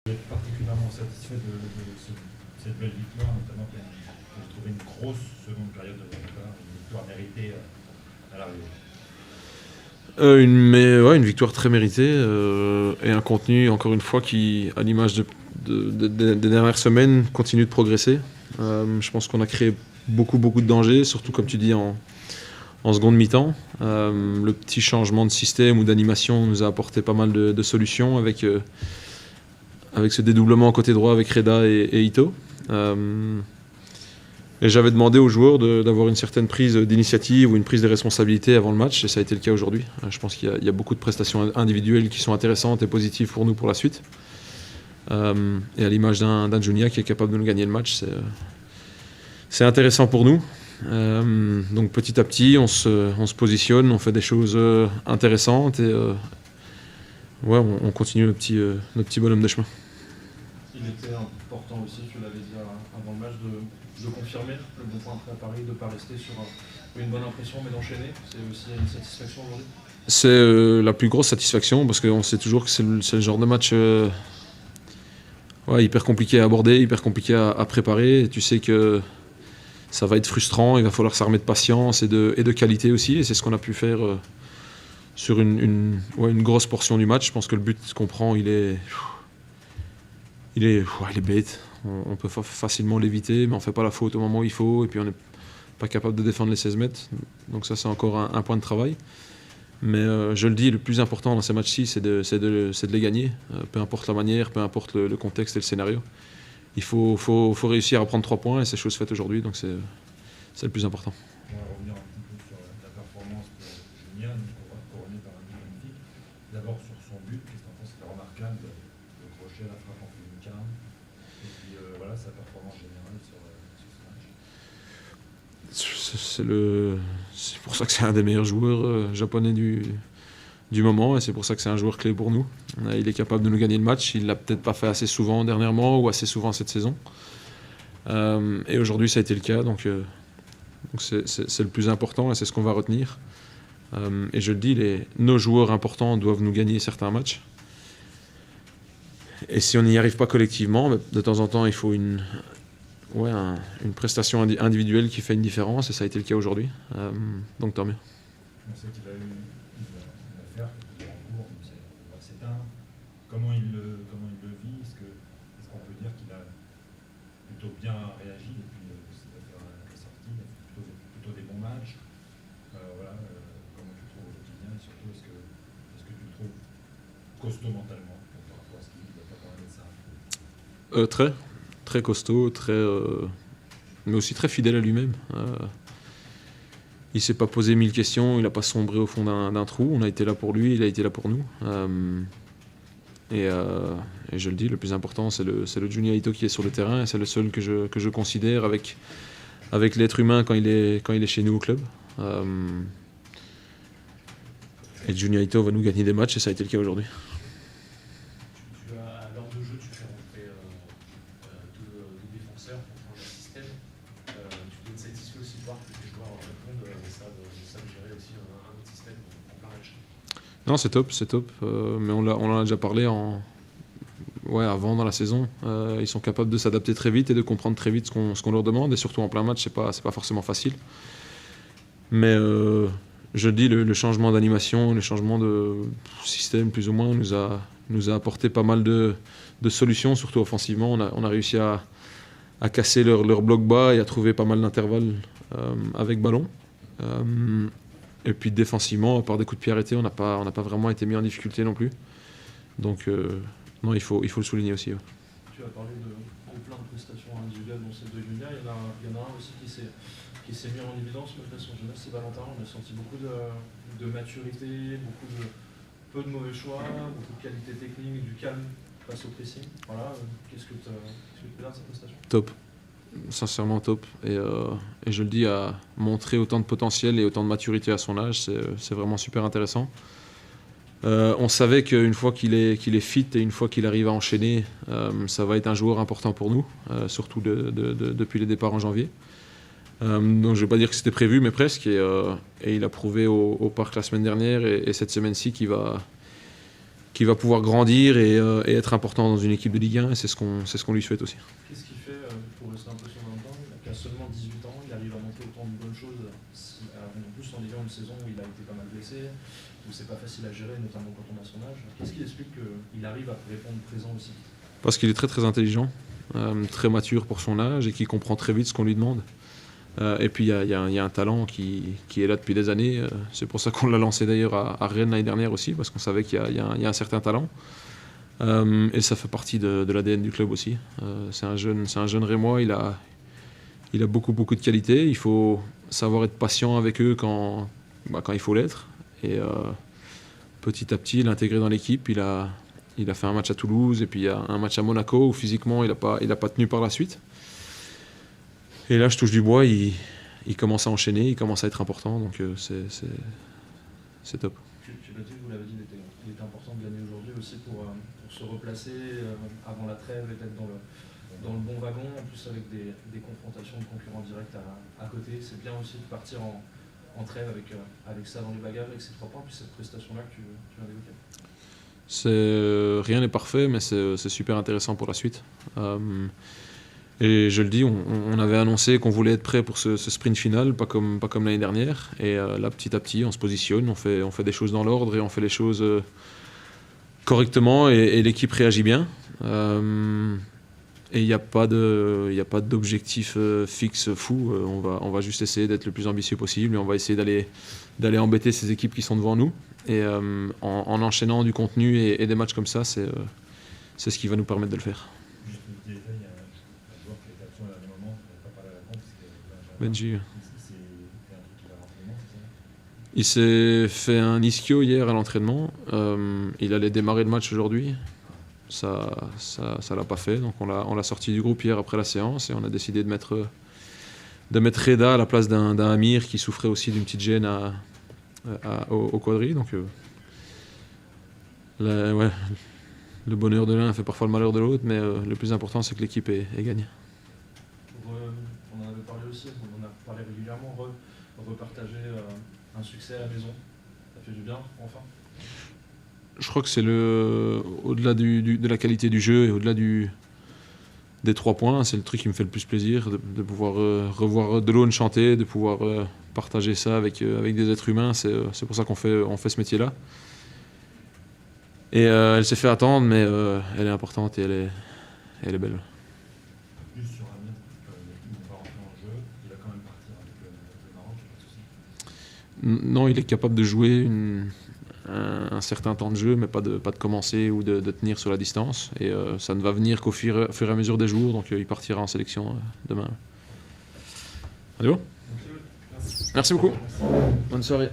Vous êtes particulièrement satisfait de cette belle victoire, notamment quand vous trouvez une grosse seconde période de votre part, une victoire méritée à l'arrivée. Une victoire très méritée et un contenu, encore une fois, qui, à l'image des dernières semaines, continue de progresser. Je pense qu'on a créé beaucoup de dangers, surtout comme tu dis en seconde mi-temps. Le petit changement de système ou d'animation nous a apporté pas mal de solutions avec ce dédoublement côté droit avec Reda et Ito. Et j'avais demandé aux joueurs d'avoir une certaine prise d'initiative ou une prise de responsabilité avant le match, et ça a été le cas aujourd'hui. Je pense qu'il y a beaucoup de prestations individuelles qui sont intéressantes et positives pour nous pour la suite. Et à l'image d'un Junia qui est capable de nous gagner le match, c'est intéressant pour nous. Donc petit à petit, on se positionne, on fait des choses intéressantes et on continue notre petit bonhomme de chemin. Il était important aussi, tu l'avais dit avant le match, de confirmer le bon point après à Paris, de ne pas rester sur une bonne impression mais d'enchaîner. C'est aussi une satisfaction aujourd'hui. C'est la plus grosse satisfaction parce qu'on sait toujours que c'est le genre de match hyper compliqué à aborder, hyper compliqué à préparer. Et tu sais que ça va être frustrant, il va falloir s'armer de patience et de qualité aussi. Et c'est ce qu'on a pu faire sur une grosse portion du match. Je pense que le but qu'on prend, il est bête. On peut facilement l'éviter, mais on ne fait pas la faute au moment où il faut. Et puis on n'est pas capable de défendre les 16 mètres. Donc ça, c'est encore un point de travail. Mais je le dis, le plus important dans ces matchs-ci, c'est de les gagner. Peu importe la manière, peu importe le contexte et le scénario. Il faut réussir à prendre 3 points et c'est chose faite aujourd'hui. Donc c'est le plus important. On va revenir un petit peu sur la performance de Junia, couronnée par un but magnifique. D'abord sur son but, qu'est-ce que tu en penses? C'était remarquable, le crochet, la frappe en pleine lucarne. Et puis sa performance générale sur ce match. C'est pour ça que c'est un des meilleurs joueurs japonais du moment et c'est pour ça que c'est un joueur clé pour nous. Il est capable de nous gagner le match. Il ne l'a peut-être pas fait assez souvent dernièrement ou assez souvent cette saison. Et aujourd'hui, ça a été le cas. Donc c'est le plus important et c'est ce qu'on va retenir. Et je le dis, nos joueurs importants doivent nous gagner certains matchs. Et si on n'y arrive pas collectivement, de temps en temps, il faut une prestation individuelle qui fait une différence, et ça a été le cas aujourd'hui. Donc tant mieux. On sait qu'il a eu une affaire qui est en cours, on s'éteint. Comment il le vit? Est-ce qu'on peut dire qu'il a plutôt bien réagi depuis cette affaire est sortie? Il a fait plutôt des bons matchs. Comment tu le trouves au quotidien? Et surtout, est-ce que tu le trouves costaud mentalement par rapport à ce qu'il doit pas parler de ça? Très costaud, mais aussi très fidèle à lui-même. Il ne s'est pas posé 1000 questions, il n'a pas sombré au fond d'un trou. On a été là pour lui, il a été là pour nous. Et je le dis, le plus important, c'est le Junya Ito qui est sur le terrain, et c'est le seul que je considère avec l'être humain quand il est chez nous au club. Et Junya Ito va nous gagner des matchs, et ça a été le cas aujourd'hui. À l'heure de jeu, tu fais rentrer deux défenseurs pour changer le système. Tu dois être satisfait aussi de voir que les joueurs répondent et savent gérer aussi un autre système en plein match. Non, c'est top. Mais on en a déjà parlé avant dans la saison. Ils sont capables de s'adapter très vite et de comprendre très vite ce qu'on leur demande. Et surtout en plein match, c'est pas forcément facile. Mais je dis, le changement d'animation, le changement de système plus ou moins nous a apporté pas mal de solutions, surtout offensivement. On a réussi à casser leur bloc bas et à trouver pas mal d'intervalles avec ballon. Et puis défensivement, à part des coups de pied arrêtés, on n'a pas vraiment été mis en difficulté non plus. Donc non, il faut le souligner aussi. Ouais. Tu as parlé de plein de prestations individuelles, dont celle de Junia. Il y en a un aussi qui s'est mis en évidence malgré son jeunesse, c'est Valentin. On a senti beaucoup de maturité, peu de mauvais choix, beaucoup de qualité technique, du calme face au pressing. Voilà. Qu'est-ce que tu peux dire de cette prestation? Top. Sincèrement top. Et je le dis, à montrer autant de potentiel et autant de maturité à son âge, c'est vraiment super intéressant. On savait qu'une fois qu'il est fit et une fois qu'il arrive à enchaîner, ça va être un joueur important pour nous, surtout depuis le départ en janvier. Donc je ne vais pas dire que c'était prévu, mais presque. Et il a prouvé au parc la semaine dernière et cette semaine-ci qu'il va qui va pouvoir grandir et être important dans une équipe de Ligue 1, et c'est ce qu'on lui souhaite aussi. Qu'est-ce qu'il fait, pour rester un peu sur Valentin, il a seulement 18 ans, il arrive à monter autant de bonnes choses, en plus en ayant une saison où il a été pas mal blessé, où c'est pas facile à gérer, notamment quand on a son âge. Qu'est-ce qui explique qu'il arrive à répondre présent aussi? Parce qu'il est très très intelligent, très mature pour son âge et qui comprend très vite ce qu'on lui demande. Et puis il y a un talent qui est là depuis des années. C'est pour ça qu'on l'a lancé d'ailleurs à Rennes l'année dernière aussi, parce qu'on savait qu'il y a un certain talent. Et ça fait partie de l'ADN du club aussi. C'est un jeune Rémois, il a beaucoup de qualités. Il faut savoir être patient avec eux quand il faut l'être. Et petit à petit, l'intégrer dans l'équipe. Il a fait un match à Toulouse et puis il y a un match à Monaco où physiquement il n'a pas tenu par la suite. Et là, je touche du bois, il commence à enchaîner, il commence à être important, donc c'est top. Tu l'as dit, vous l'avez dit, il était important de gagner aujourd'hui aussi pour se replacer avant la trêve et d'être dans le bon wagon, en plus avec des confrontations de concurrents directs à côté. C'est bien aussi de partir en trêve avec ça dans les bagages, avec ces 3 points, puis cette prestation-là que tu viens d'évoquer. Rien n'est parfait, mais c'est super intéressant pour la suite. Et je le dis, on avait annoncé qu'on voulait être prêt pour ce sprint final, pas comme l'année dernière. Et là, petit à petit, on se positionne, on fait des choses dans l'ordre et on fait les choses correctement et l'équipe réagit bien. Et il n'y a pas d'objectif fixe fou. On va juste essayer d'être le plus ambitieux possible et on va essayer d'aller embêter ces équipes qui sont devant nous. Et en enchaînant du contenu et des matchs comme ça, c'est ce qui va nous permettre de le faire. Juste une petite détail, il y a un joueur qui était absent à un moment, on n'a pas parlé à la vente, c'est Benji. un truc qu'il a l'entraînement, c'est ça? Il s'est fait un ischio hier à l'entraînement. Il allait démarrer le match aujourd'hui. Ça l'a pas fait, donc on l'a sorti du groupe hier après la séance et on a décidé de mettre Reda à la place d'un Amir qui souffrait aussi d'une petite gêne au quadri. Donc le bonheur de l'un fait parfois le malheur de l'autre, mais le plus important c'est que l'équipe ait gagné. On en avait parlé aussi, on en a parlé régulièrement, repartager un succès à la maison, ça fait du bien, enfin. Je crois que c'est au-delà de la qualité du jeu et au-delà des 3 points, c'est le truc qui me fait le plus plaisir, de pouvoir revoir Delon chanter, de pouvoir partager ça avec des êtres humains. C'est pour ça qu'on fait ce métier-là. Et elle s'est fait attendre, mais elle est importante et elle est belle. Juste sur Amir, il n'est pas rentré en jeu, il va quand même partir avec le Maroc, pas de souci. Non, il est capable de jouer un certain temps de jeu, mais pas de commencer ou de tenir sur la distance. Et ça ne va venir qu'au fur et à mesure des jours, donc il partira en sélection demain. Allez bon ? Merci beaucoup. Bonne soirée.